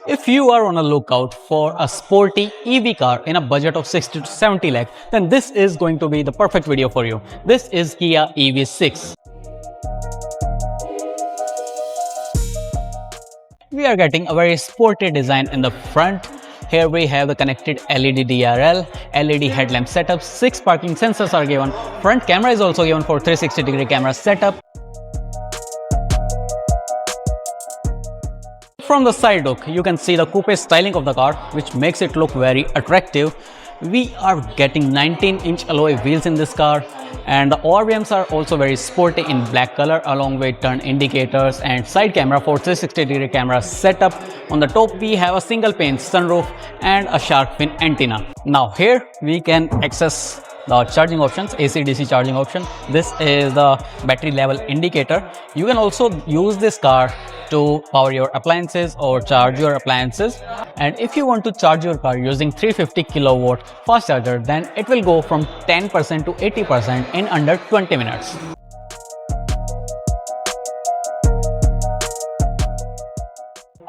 If you are on a lookout for a sporty EV car in a budget of 60 to 70 lakh, then this is going to be the perfect video for you. This is Kia EV6. We are getting a very sporty design in the front. Here we have the connected LED DRL, LED headlamp setup, 6 parking sensors are given. Front camera is also given for 360-degree camera setup. From the side look, you can see the coupe styling of the car, which makes it look very attractive. We are getting 19-inch alloy wheels in this car, and the ORVMs are also very sporty in black color, along with turn indicators and side camera for 360-degree camera setup. On the top, we have a single pane sunroof and a shark fin antenna. Now here we can access the charging options, AC/DC charging option. This is the battery level indicator. You can also use this car to power your appliances or charge your appliances. And if you want to charge your car using 350 kilowatt fast charger, then it will go from 10% to 80% in under 20 minutes.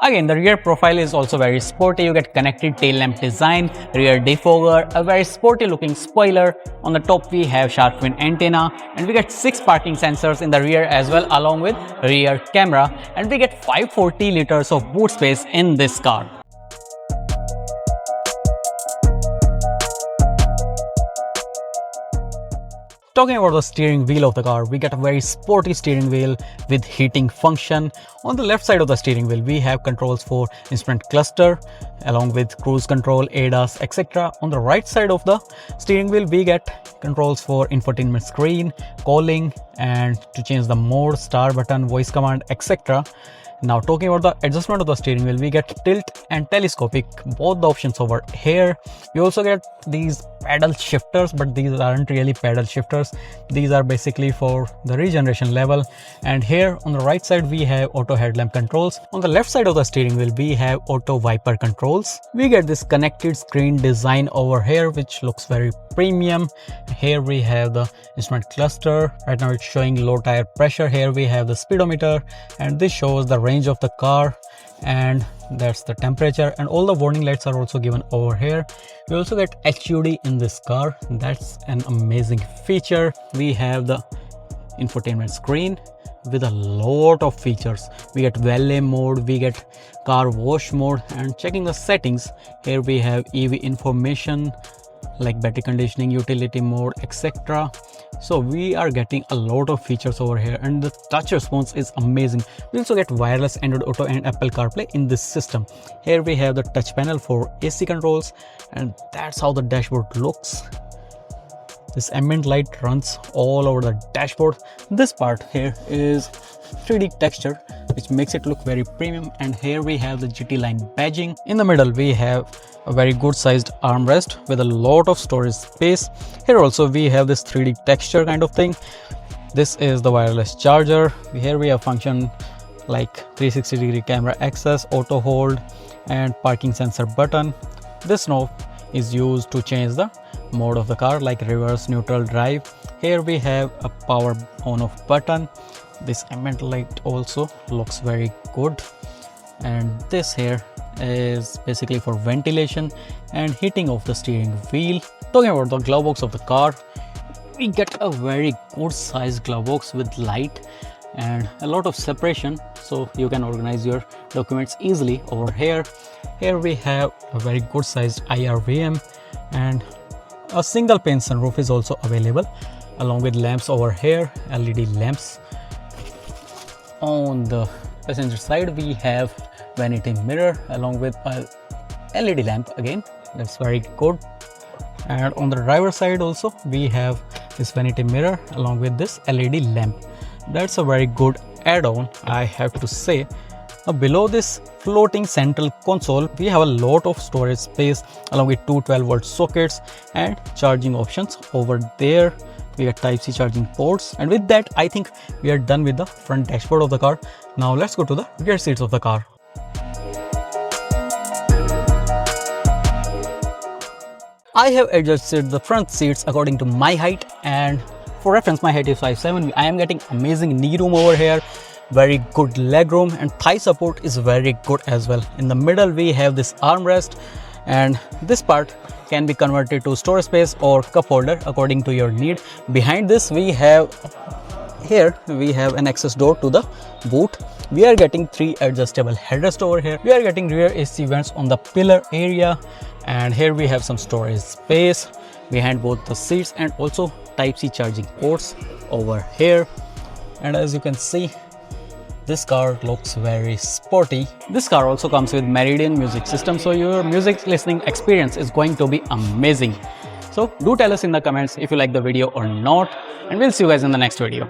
Again, the rear profile is also very sporty. You get connected tail lamp design, rear defogger, a very sporty looking spoiler. On the top we have shark fin antenna, and we get 6 parking sensors in the rear as well, along with rear camera, and we get 540 liters of boot space in this car. Talking about the steering wheel of the car, we get a very sporty steering wheel with heating function. On the left side of the steering wheel, we have controls for instrument cluster along with cruise control, ADAS, etc. On the right side of the steering wheel, we get controls for infotainment screen, calling, and to change the mode, star button, voice command, etc. Now talking about the adjustment of the steering wheel, we get tilt and telescopic, both the options over here. We also get these pedal shifters, but these aren't really pedal shifters. These are basically for the regeneration level. And here on the right side, we have auto headlamp controls. On the left side of the steering wheel, we have auto wiper controls. We get this connected screen design over here, which looks very premium. Here we have the instrument cluster. Right now it's showing low tire pressure. Here we have the speedometer, and this shows the range of the car, and that's the temperature, and all the warning lights are also given over here. We also get HUD in this car. That's an amazing feature. We have the infotainment screen with a lot of features. We get valet mode, we get car wash mode, and checking the settings, here we have EV information like battery conditioning, utility mode, etc. So we are getting a lot of features over here, and the touch response is amazing. We also get wireless Android Auto and Apple CarPlay in this system. Here we have the touch panel for AC controls, and that's how the dashboard looks. This ambient light runs all over the dashboard. This part here is 3D texture, which makes it look very premium. And here we have the GT line badging. In the middle we have a very good sized armrest with a lot of storage space. Here also we have this 3D texture kind of thing. This is the wireless charger. Here we have function like 360-degree camera access, auto hold, and parking sensor button. This knob is used to change the mode of the car, like reverse, neutral, drive. Here we have a power on off button. This ambient light also looks very good, and this here is basically for ventilation and heating of the steering wheel. Talking about the glove box of the car, we get a very good sized glove box with light and a lot of separation, so you can organize your documents easily over here. Here we have a very good sized IRVM, and a single pane sunroof is also available, along with lamps over here, LED lamps. On the passenger side, we have vanity mirror along with a LED lamp again. That's very good. And on the driver side also, we have this vanity mirror along with this LED lamp. That's a very good add-on, I have to say. Below this floating central console, we have a lot of storage space along with two 12-volt sockets and charging options over there. We have Type-C charging ports, and with that I think we are done with the front dashboard of the car. Now let's go to the rear seats of the car. I have adjusted the front seats according to my height, and for reference my height is 5'7". I am getting amazing knee room over here. very good legroom, and thigh support is very good as well. In the middle we have this armrest, and this part can be converted to storage space or cup holder according to your need. Behind this we have an access door to the boot. We are getting 3 adjustable headrests over here. We are getting rear AC vents on the pillar area, and here we have some storage space behind both the seats, and also Type-C charging ports over here. And as you can see, this car looks very sporty. This car also comes with Meridian music system, so your music listening experience is going to be amazing. So do tell us in the comments if you like the video or not, and we'll see you guys in the next video.